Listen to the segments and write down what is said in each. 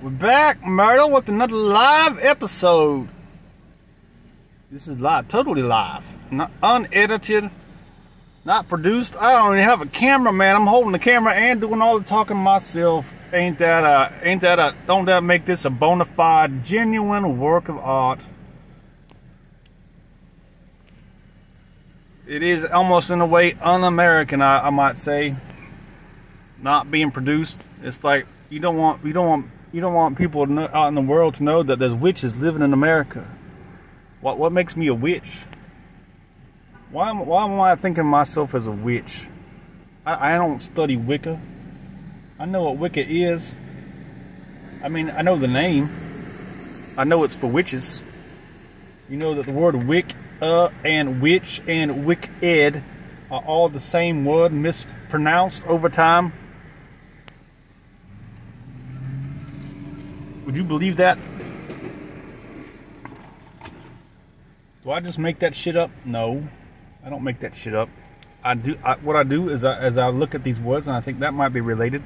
We're back, Myrtle, with another live episode. This is live, totally live, not unedited, not produced. I don't even have a camera, man. I'm holding the camera and doing all the talking myself. Don't that make this a bona fide, genuine work of art? It is almost in a way un-American, I might say. Not being produced. It's like you don't want people to know, out in the world to know that there's witches living in America. What makes me a witch? Why am I thinking of myself as a witch? I don't study Wicca. I know what Wicca is. I mean, I know the name. I know it's for witches. You know that the word wick and witch and wicked are all the same word, mispronounced over time. Would you believe that? Do I just make that shit up? No, I don't make that shit up. What I do is I look at these words and I think that might be related.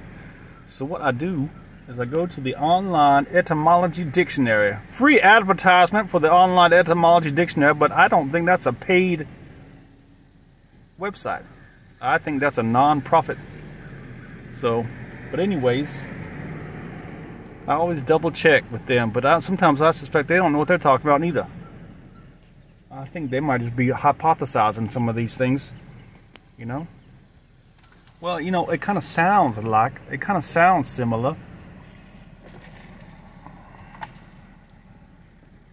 So what I do is I go to the online etymology dictionary. Free advertisement for the online etymology dictionary, but I don't think that's a paid website. I think that's a non-profit. So, but anyways, I always double check with them, but sometimes I suspect they don't know what they're talking about neither. I think they might just be hypothesizing some of these things, you know? Well, you know, it kind of sounds similar.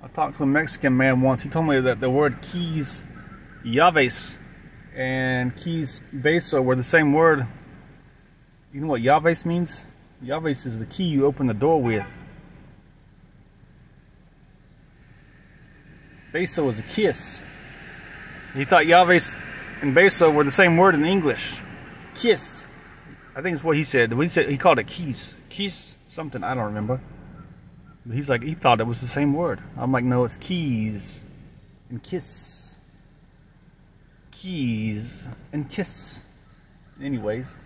I talked to a Mexican man once. He told me that the word keys, llaves, and keys beso were the same word. You know what llaves means? Llaves is the key you open the door with. Beso is a kiss. He thought llaves and beso were the same word in English. Kiss. I think it's what he said. He called it keys. Kiss something, I don't remember. But he's like, he thought it was the same word. I'm like, no, it's keys and kiss. Keys and kiss. Anyways.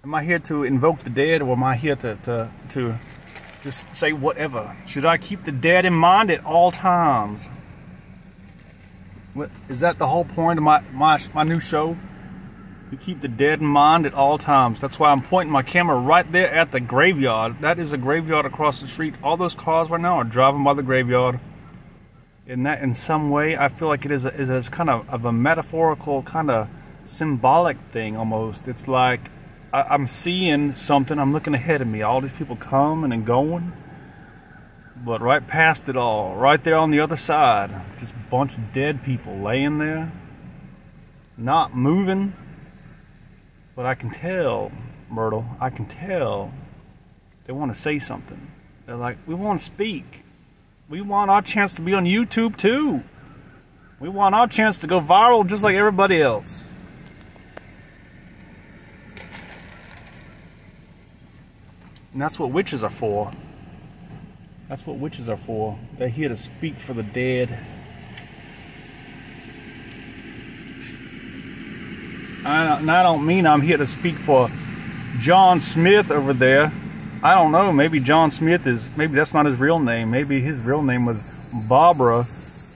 Am I here to invoke the dead, or am I here to just say whatever? Should I keep the dead in mind at all times? What, is that the whole point of my new show? You keep the dead in mind at all times. That's why I'm pointing my camera right there at the graveyard. That is a graveyard across the street. All those cars right now are driving by the graveyard. And that, in some way, I feel like it is kind of a metaphorical, kind of symbolic thing almost. It's like I'm seeing something, I'm looking ahead of me. All these people coming and going. But right past it all, right there on the other side, just a bunch of dead people laying there, not moving. But I can tell, Myrtle, I can tell they want to say something. They're like, we want to speak. We want our chance to be on YouTube too. We want our chance to go viral just like everybody else. And that's what witches are for. That's what witches are for. They're here to speak for the dead. I don't mean I'm here to speak for John Smith over there. I don't know. Maybe John Smith maybe that's not his real name. Maybe his real name was Barbara.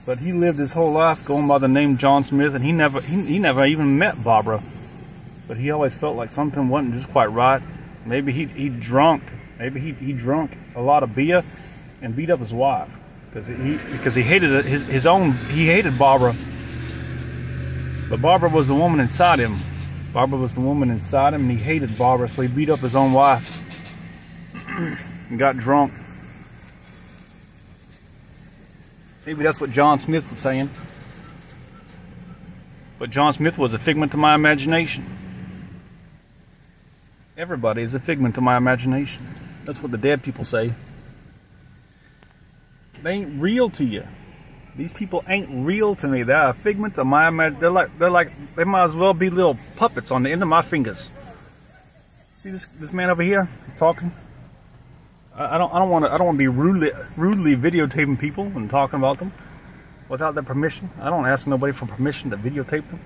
But he lived his whole life going by the name John Smith, and he never even met Barbara. But he always felt like something wasn't just quite right. Maybe he drunk a lot of beer and beat up his wife because he hated he hated Barbara. But Barbara was the woman inside him. Barbara was the woman inside him, and he hated Barbara, so he beat up his own wife and got drunk. Maybe that's what John Smith was saying. But John Smith was a figment of my imagination. Everybody is a figment of my imagination. That's what the dead people say. They ain't real to you. These people ain't real to me. They're a figment of my imagination. They might as well be little puppets on the end of my fingers. See this man over here? He's talking. I don't want to be rudely videotaping people and talking about them without their permission. I don't ask nobody for permission to videotape them.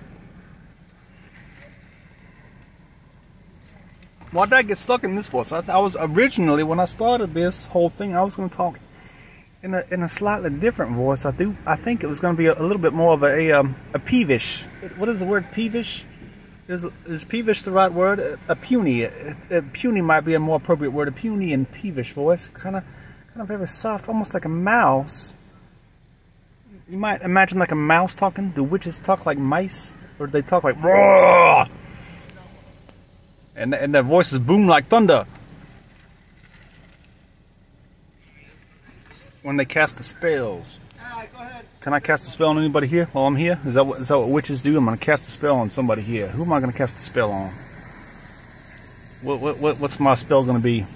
Why'd I get stuck in this voice? I was originally, when I started this whole thing, I was going to talk in a slightly different voice. I think it was going to be a little bit more of a peevish. What is the word peevish? Is peevish the right word? A puny. A puny might be a more appropriate word. A puny and peevish voice, kind of very soft, almost like a mouse. You might imagine like a mouse talking. Do witches talk like mice, or do they talk like roar? And their voices boom like thunder when they cast the spells. Alright, go ahead. Can I cast a spell on anybody here while I'm here? Is that what witches do? I'm going to cast a spell on somebody here. Who am I going to cast a spell on? What's my spell going to be?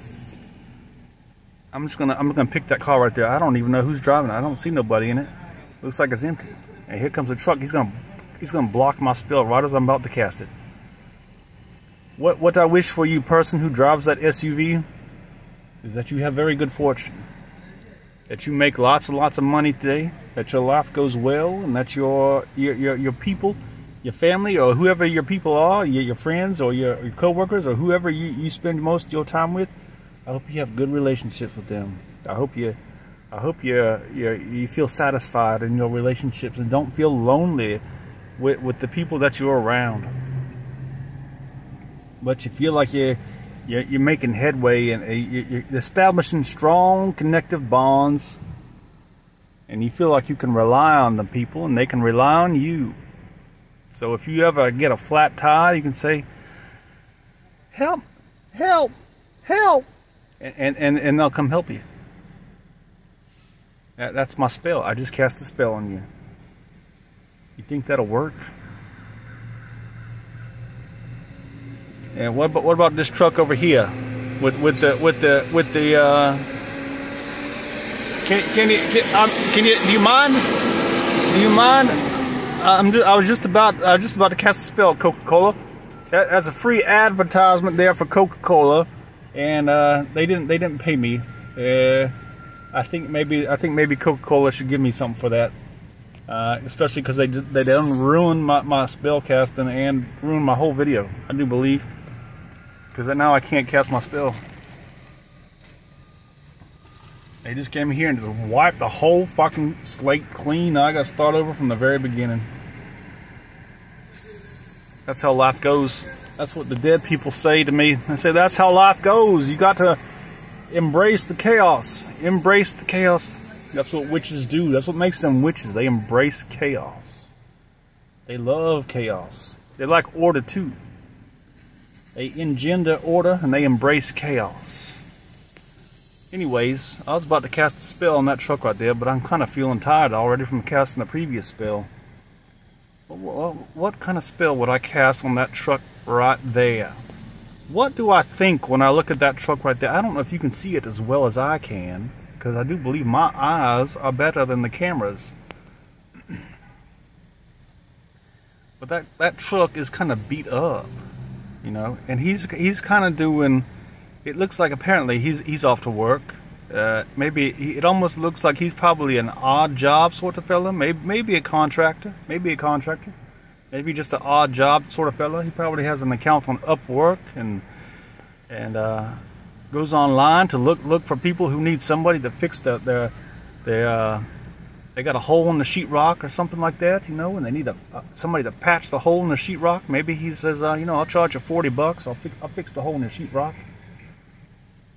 I'm gonna pick that car right there. I don't even know who's driving it. I don't see nobody in it. Looks like it's empty. And here comes a truck. He's gonna block my spell right as I'm about to cast it. What I wish for you, person who drives that SUV, is that you have very good fortune. That you make lots and lots of money today. That your life goes well, and that your people, your family, or whoever your people are, your friends or your co-workers, or whoever you spend most of your time with, I hope you have good relationships with them. I hope you feel satisfied in your relationships and don't feel lonely with the people that you're around. But you feel like you're making headway, and you're establishing strong connective bonds, and you feel like you can rely on the people and they can rely on you. So if you ever get a flat tire, you can say, help, help, help, and they'll come help you. That's my spell. I just cast a spell on you. You think that'll work? And what about this truck over here with the can you do you mind? I was just about to cast a spell, Coca-Cola. That's a free advertisement there for Coca-Cola, and they didn't pay me. I think maybe Coca-Cola should give me something for that, especially because they done ruin my spell casting and ruin my whole video. I do believe, because now I can't cast my spell. They just came here and just wiped the whole fucking slate clean. Now I got to start over from the very beginning. That's how life goes. That's what the dead people say to me. They say that's how life goes. You got to embrace the chaos. Embrace the chaos. That's what witches do. That's what makes them witches. They embrace chaos. They love chaos. They like order too. They engender order and they embrace chaos. Anyways, I was about to cast a spell on that truck right there, but I'm kind of feeling tired already from casting the previous spell. What kind of spell would I cast on that truck right there? What do I think when I look at that truck right there? I don't know if you can see it as well as I can, because I do believe my eyes are better than the cameras. But that truck is kind of beat up, you know, and he's kind of doing. It looks like apparently he's off to work. Maybe it almost looks like he's probably an odd job sort of fella. Maybe a contractor. Maybe just an odd job sort of fella. He probably has an account on Upwork and goes online to look for people who need somebody to fix they got a hole in the sheetrock or something like that, you know, and they need somebody to patch the hole in the sheetrock. Maybe he says, you know, I'll charge you $40. I'll fix the hole in the sheetrock.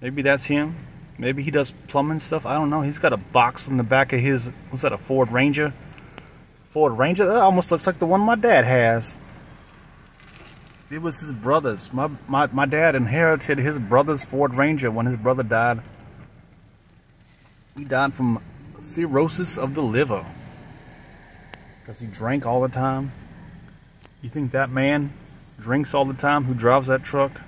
Maybe that's him. Maybe he does plumbing stuff. I don't know. He's got a box in the back of his, what's that, a Ford Ranger? Ford Ranger? That almost looks like the one my dad has. It was his brother's. My dad inherited his brother's Ford Ranger when his brother died. He died from cirrhosis of the liver. Because he drank all the time. You think that man drinks all the time who drives that truck?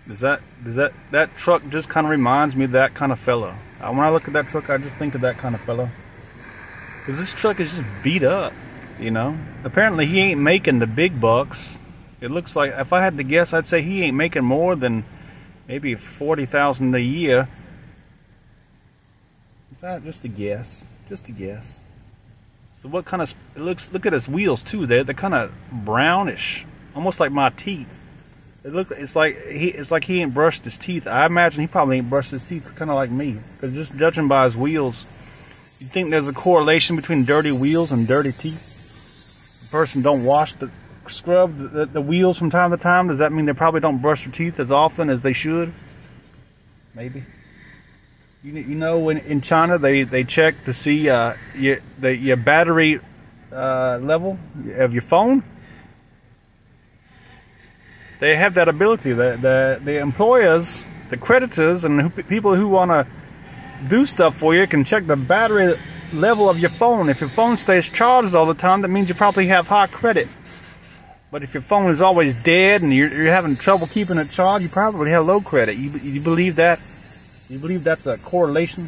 That truck just kind of reminds me of that kind of fella. When I look at that truck, I just think of that kind of fella. Because this truck is just beat up, you know. Apparently he ain't making the big bucks. It looks like, if I had to guess, I'd say he ain't making more than maybe $40,000 a year. Just a guess. Just a guess. So what kind of, look at his wheels too. They're kind of brownish. Almost like my teeth. It's like he ain't brushed his teeth. I imagine he probably ain't brushed his teeth, kind of like me. Because just judging by his wheels, you think there's a correlation between dirty wheels and dirty teeth? The person don't scrub the wheels from time to time. Does that mean they probably don't brush their teeth as often as they should? Maybe. You know, in China they check to see your battery level of your phone. They have that ability. The employers, the creditors, and people who want to do stuff for you can check the battery level of your phone. If your phone stays charged all the time, that means you probably have high credit. But if your phone is always dead and you're having trouble keeping it charged, you probably have low credit. You believe that? You believe that's a correlation?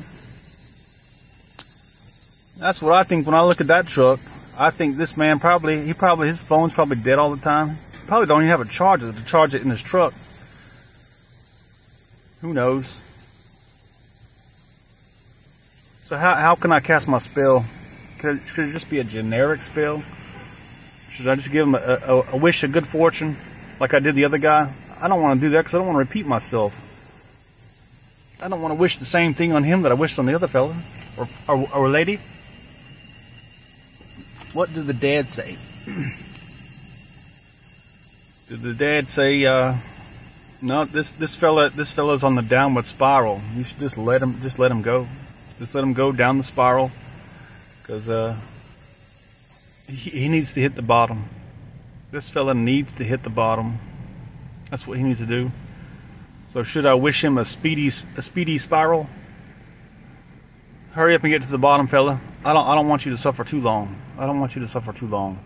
That's what I think when I look at that truck. I think this man his phone's probably dead all the time. Probably don't even have a charger to charge it in his truck. Who knows? So how can I cast my spell? Should it just be a generic spell? Should I just give him a wish of good fortune like I did the other guy? I don't want to do that because I don't want to repeat myself. I don't want to wish the same thing on him that I wished on the other fella or lady. What did the dad say? Did the dad say, no, this fella's on the downward spiral. You should just let him go. Just let him go down the spiral, because he needs to hit the bottom. This fella needs to hit the bottom. That's what he needs to do. So should I wish him a speedy spiral? Hurry up and get to the bottom, fella. I don't want you to suffer too long. I don't want you to suffer too long.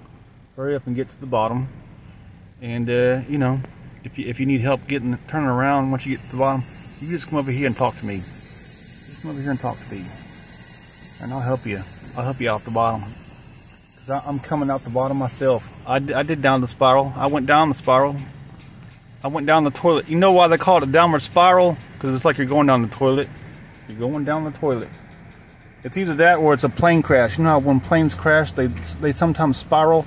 Hurry up and get to the bottom. And you know, if you need help turning around once you get to the bottom, you just come over here and talk to me. Just come over here and talk to me, and I'll help you. I'll help you out the bottom. Cause I'm coming out the bottom myself. I did down the spiral. I went down the spiral. I went down the toilet. You know why they call it a downward spiral? Because it's like you're going down the toilet. You're going down the toilet. It's either that or it's a plane crash. You know how when planes crash, they sometimes spiral.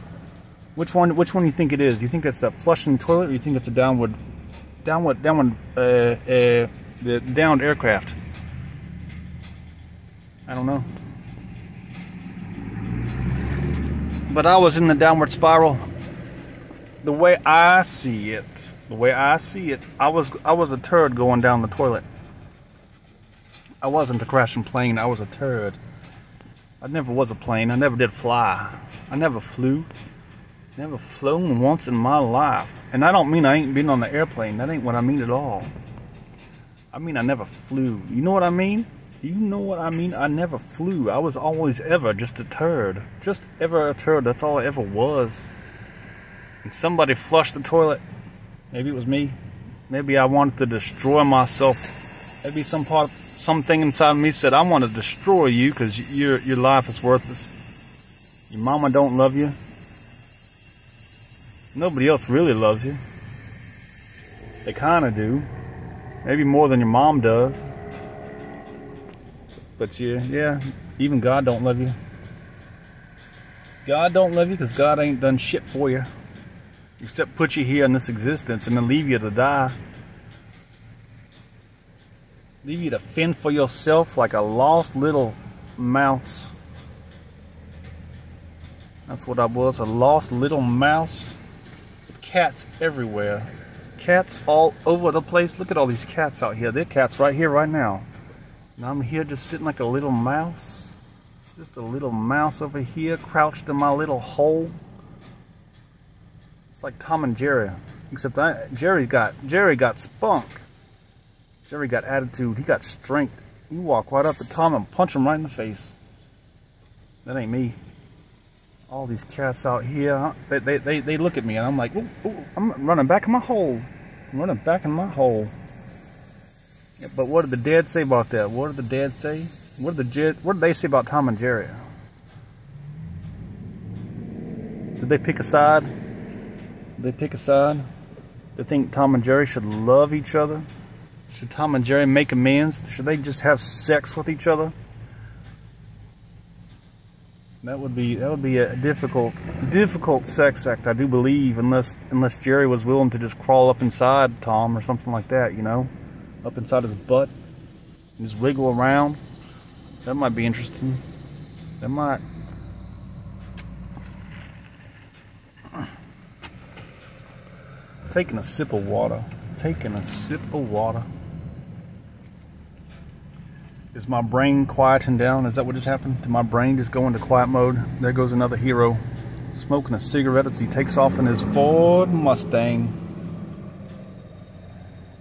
Which one do you think it is? Do you think it's that flushing toilet, or do you think it's a the downed aircraft? I don't know. But I was in the downward spiral. The way I see it, I was a turd going down the toilet. I wasn't a crashing plane. I was a turd. I never was a plane. I never did fly. I never flew. Never flown once in my life. And I don't mean I ain't been on the airplane. That ain't what I mean at all. I mean I never flew. You know what I mean? Do you know what I mean? I never flew. I was always ever just a turd. Just ever a turd. That's all I ever was. And somebody flushed the toilet. Maybe it was me. Maybe I wanted to destroy myself. Maybe something inside me said, I want to destroy you because your life is worthless. Your mama don't love you. Nobody else really loves you. They kind of do. Maybe more than your mom does. But yeah, even God don't love you. God don't love you because God ain't done shit for you. Except put you here in this existence and then leave you to die. Leave you to fend for yourself like a lost little mouse. That's what I was, a lost little mouse. Cats everywhere. Cats all over the place. Look at all these cats out here. There are cats right here, right now. And I'm here just sitting like a little mouse. Just a little mouse over here, crouched in my little hole. It's like Tom and Jerry. Except Jerry got spunk. Jerry got attitude. He got strength. You walk right up to Tom and punch him right in the face. That ain't me. All these cats out here, they look at me and I'm like, ooh, I'm running back in my hole. I'm running back in my hole. Yeah, but what did the dad say about that? What did the dad say? What did they say about Tom and Jerry? Did they pick a side? Did they pick a side? They think Tom and Jerry should love each other? Should Tom and Jerry make amends? Should they just have sex with each other? That would be a difficult sex act, I do believe, unless Jerry was willing to just crawl up inside Tom or something like that, you know, up inside his butt and just wiggle around. That might be interesting. That might. Taking a sip of water. Taking a sip of water. Is my brain quieting down? Is that what just happened? Did my brain just go into quiet mode? There goes another hero smoking a cigarette as he takes off in his Ford Mustang.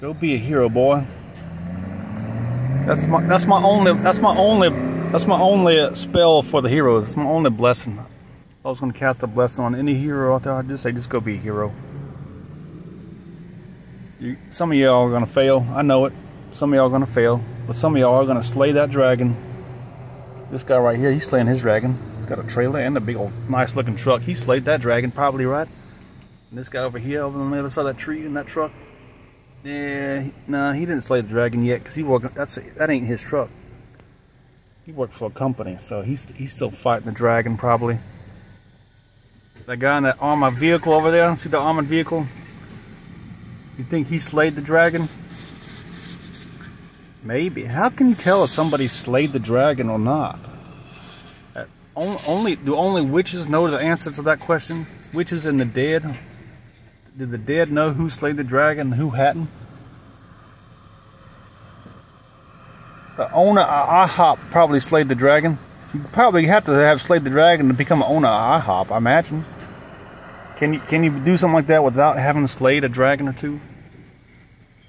Go be a hero, boy. That's my only spell for the heroes. It's my only blessing. If I was going to cast a blessing on any hero out there, I'd just say, just go be a hero. Some of y'all are going to fail. I know it. Some of y'all are going to fail. But some of y'all are going to slay that dragon. This guy right here, he's slaying his dragon. He's got a trailer and a big old nice looking truck. He slayed that dragon probably, right? And this guy over here, over on the other side of that tree in that truck. Yeah, nah, he didn't slay the dragon yet because that ain't his truck. He worked for a company, so he's still fighting the dragon probably. That guy in that armored vehicle over there, see the armored vehicle? You think he slayed the dragon? Maybe. How can you tell if somebody slayed the dragon or not? Do only witches know the answer to that question? Witches and the dead? Did the dead know who slayed the dragon and who hadn't? The owner of IHOP probably slayed the dragon. You probably have to have slayed the dragon to become an owner of IHOP, I imagine. Can you do something like that without having slayed a dragon or two?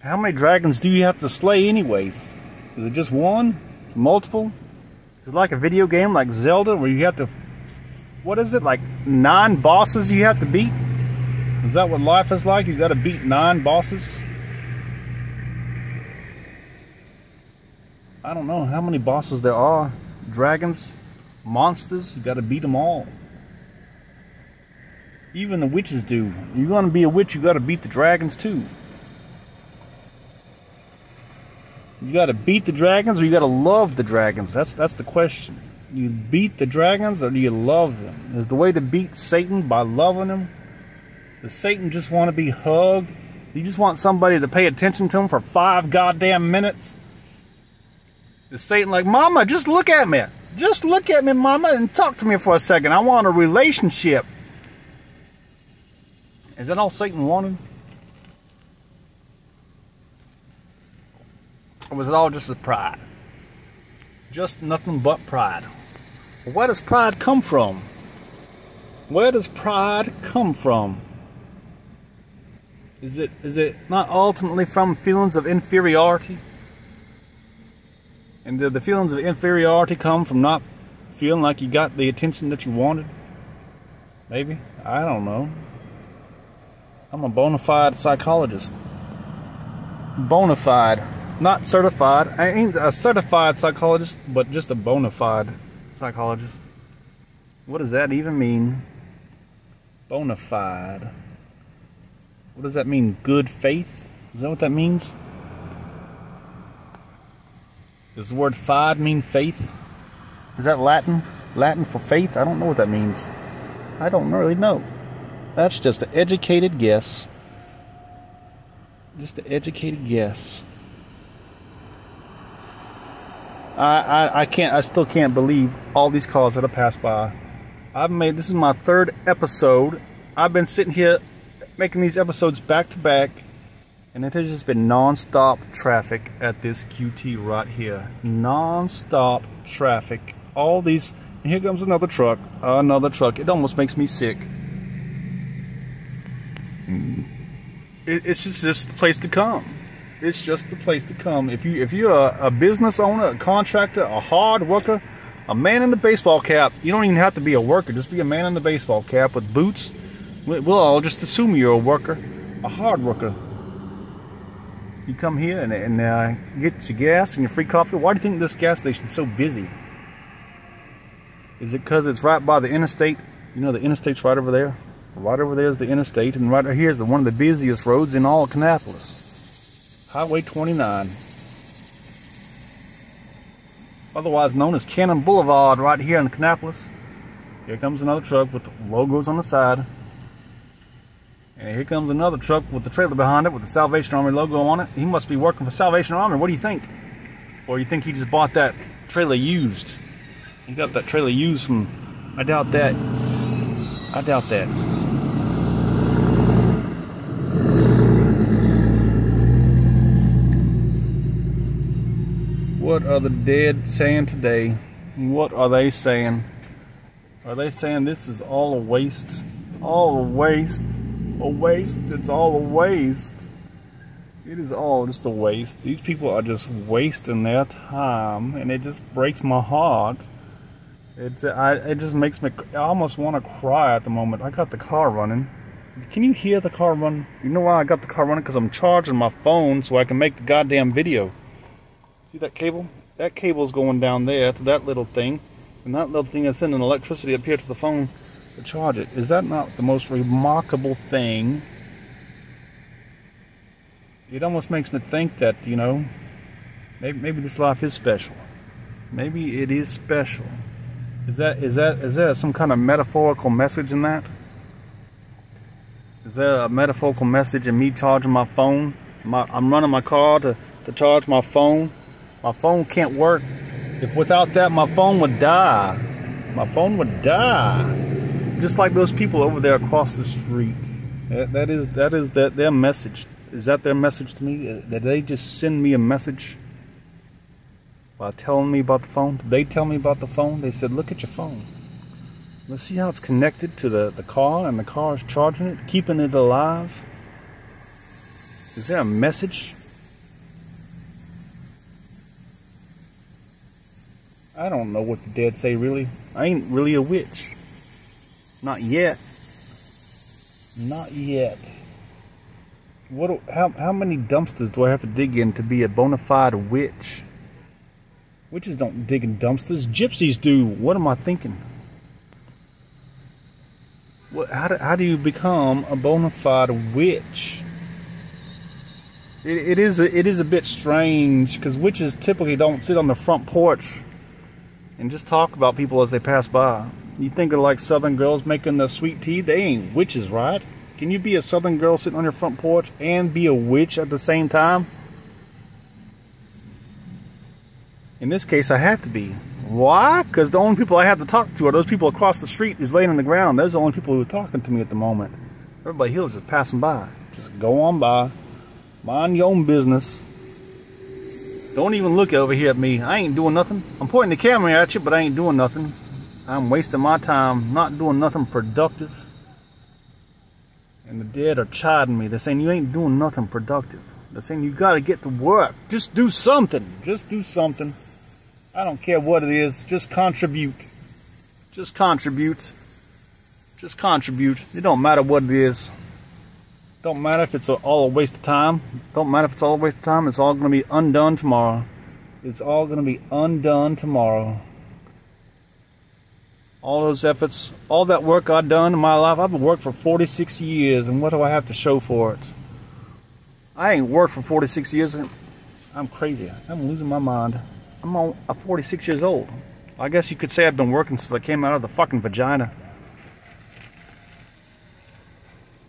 How many dragons do you have to slay anyways? Is it just one? Multiple? Is it like a video game like Zelda where you have to... What is it? Like 9 bosses you have to beat? Is that what life is like? You got to beat 9 bosses? I don't know how many bosses there are. Dragons, monsters, you got to beat them all. Even the witches do. If you're going to be a witch, you got to beat the dragons too. You got to beat the dragons or you got to love the dragons. That's the question. You beat the dragons or do you love them? Is the way to beat Satan by loving him? Does Satan just want to be hugged? Do you just want somebody to pay attention to him for 5 goddamn minutes? Is Satan like, Mama, just look at me. Just look at me, Mama, and talk to me for a second. I want a relationship. Is that all Satan wanted? Or was it all just a pride? Just nothing but pride. Where does pride come from? Where does pride come from? Is it not ultimately from feelings of inferiority? And did the feelings of inferiority come from not feeling like you got the attention that you wanted? Maybe. I don't know. I'm a bona fide psychologist. Bona fide. Not certified. I ain't a certified psychologist, but just a bona fide psychologist. What does that even mean? Bona fide. What does that mean? Good faith? Is that what that means? Does the word fide mean faith? Is that Latin? Latin for faith? I don't know what that means. I don't really know. That's just an educated guess. Just an educated guess. I still can't believe all these calls that have passed by. This is my 3rd episode. I've been sitting here making these episodes back to back, and it has just been non-stop traffic at this QT right here. Non-stop traffic. All these, and here comes another truck. Another truck. It almost makes me sick. It's just the place to come. It's just the place to come. If you're a business owner, a contractor, a hard worker, a man in the baseball cap, you don't even have to be a worker. Just be a man in the baseball cap with boots. We'll all just assume you're a worker, a hard worker. You come here and get your gas and your free coffee. Why do you think this gas station's so busy? Is it because it's right by the interstate? You know the interstate's right over there? Right over there is the interstate, and right here is one of the busiest roads in all of Kannapolis. Highway 29. Otherwise known as Cannon Boulevard right here in Kannapolis. Here comes another truck with logos on the side. And here comes another truck with the trailer behind it with the Salvation Army logo on it. He must be working for Salvation Army. What do you think? Or you think he just bought that trailer used? He got that trailer used from... I doubt that. I doubt that. What are the dead saying today? What are they saying? Are they saying this is all a waste? All a waste? A waste? It's all a waste. It is all just a waste. These people are just wasting their time, and it just breaks my heart. It just makes me... I almost want to cry at the moment. I got the car running. Can you hear the car run? You know why I got the car running? Because I'm charging my phone so I can make the goddamn video. See that cable? That cable's going down there to that little thing. And that little thing is sending electricity up here to the phone to charge it. Is that not the most remarkable thing? It almost makes me think that, you know, maybe this life is special. Maybe it is special. Is there some kind of metaphorical message in that? Is there a metaphorical message in me charging my phone? I'm running my car to charge my phone. My phone can't work. If without that, my phone would die. My phone would die. Just like those people over there across the street. That is their message. Is that their message to me? Did they just send me a message by telling me about the phone? Did they tell me about the phone? They said, look at your phone. Let's see how it's connected to the car, and the car is charging it, keeping it alive. Is there a message? I don't know what the dead say, really. I ain't really a witch. Not yet. Not yet. How many dumpsters do I have to dig in to be a bona fide witch? Witches don't dig in dumpsters. Gypsies do. What am I thinking? How do you become a bona fide witch? It is a bit strange, because witches typically don't sit on the front porch and just talk about people as they pass by. You think of like Southern girls making the sweet tea? They ain't witches, right? Can you be a Southern girl sitting on your front porch and be a witch at the same time? In this case, I have to be. Why? Because the only people I have to talk to are those people across the street who's laying on the ground. Those are the only people who are talking to me at the moment. Everybody here is just passing by. Just go on by. Mind your own business. Don't even look over here at me. I ain't doing nothing. I'm pointing the camera at you, but I ain't doing nothing. I'm wasting my time not doing nothing productive. And the dead are chiding me. They're saying you ain't doing nothing productive. They're saying you gotta get to work. Just do something. Just do something. I don't care what it is. Just contribute. Just contribute. Just contribute. It don't matter what it is. Don't matter if it's all a waste of time. Don't matter if it's all a waste of time. It's all going to be undone tomorrow. It's all going to be undone tomorrow. All those efforts, all that work I've done in my life, I've been working for 46 years, and what do I have to show for it? I ain't worked for 46 years. I'm crazy. I'm losing my mind. I'm 46 years old. I guess you could say I've been working since I came out of the fucking vagina.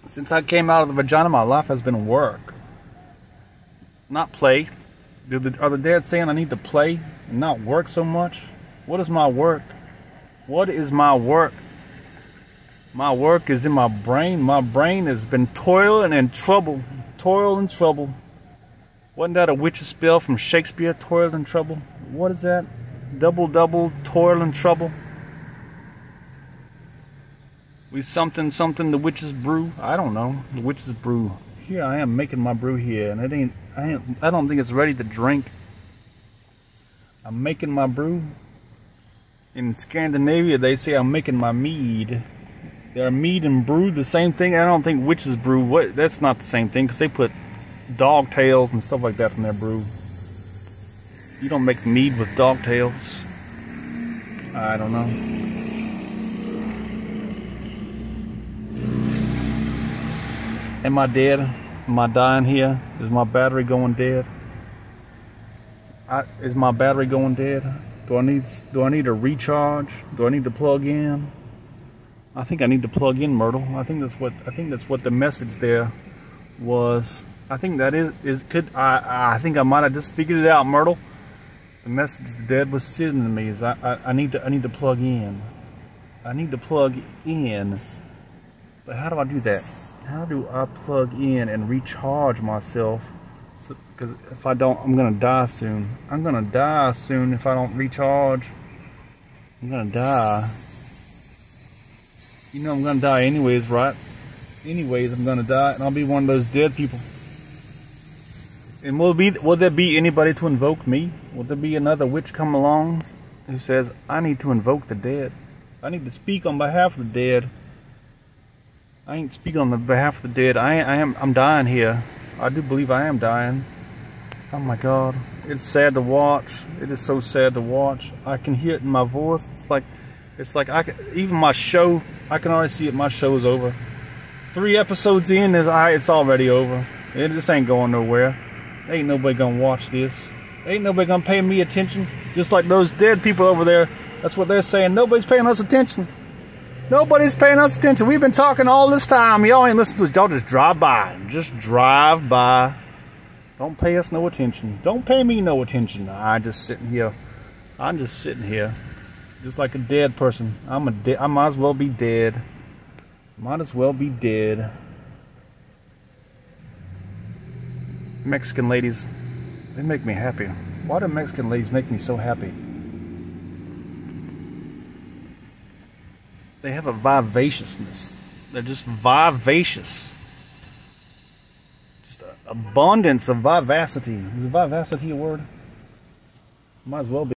Since I came out of the vagina, my life has been work. Not play. Are the dead saying I need to play and not work so much? What is my work? What is my work? My work is in my brain. My brain has been toiling and trouble. Toil and trouble. Wasn't that a witch's spell from Shakespeare? Toil and trouble. What is that? Double, double, toil and trouble. We something, the witch's brew. I don't know. The witch's brew. Here I am making my brew here, and I don't think it's ready to drink. I'm making my brew. In Scandinavia, they say I'm making my mead. They're mead and brew, the same thing. I don't think witch's brew. That's not the same thing, because they put dog tails and stuff like that in their brew. You don't make mead with dog tails. I don't know. Am I dead? Am I dying here? Is my battery going dead? Is my battery going dead? Do I need a recharge? Do I need to plug in? I think I need to plug in, Myrtle. I think that's what the message there was. I think that I think I might have just figured it out, Myrtle. The message the dead was sending to me is I need to plug in. I need to plug in. But how do I do that? How do I plug in and recharge myself? Because if I don't, I'm gonna die soon. I'm gonna die soon if I don't recharge. I'm gonna die. You know I'm gonna die anyways, right? Anyways, I'm gonna die, and I'll be one of those dead people. And will there be anybody to invoke me? Will there be another witch come along who says, I need to invoke the dead? I need to speak on behalf of the dead. I ain't speaking on the behalf of the dead. I'm dying here. I do believe I am dying. Oh my God. It's sad to watch. It is so sad to watch. I can hear it in my voice. It's like even my show, I can already see it. My show is over. 3 episodes in, it's already over. This ain't going nowhere. Ain't nobody gonna watch this. Ain't nobody gonna pay me attention. Just like those dead people over there. That's what they're saying. Nobody's paying us attention. Nobody's paying us attention. We've been talking all this time. Y'all ain't listening to us. Y'all just drive by. Just drive by. Don't pay us no attention. Don't pay me no attention. I'm just sitting here. I'm just sitting here. Just like a dead person. I might as well be dead. Might as well be dead. Mexican ladies, they make me happy. Why do Mexican ladies make me so happy? They have a vivaciousness. They're just vivacious. Just an abundance of vivacity. Is vivacity a word? Might as well be.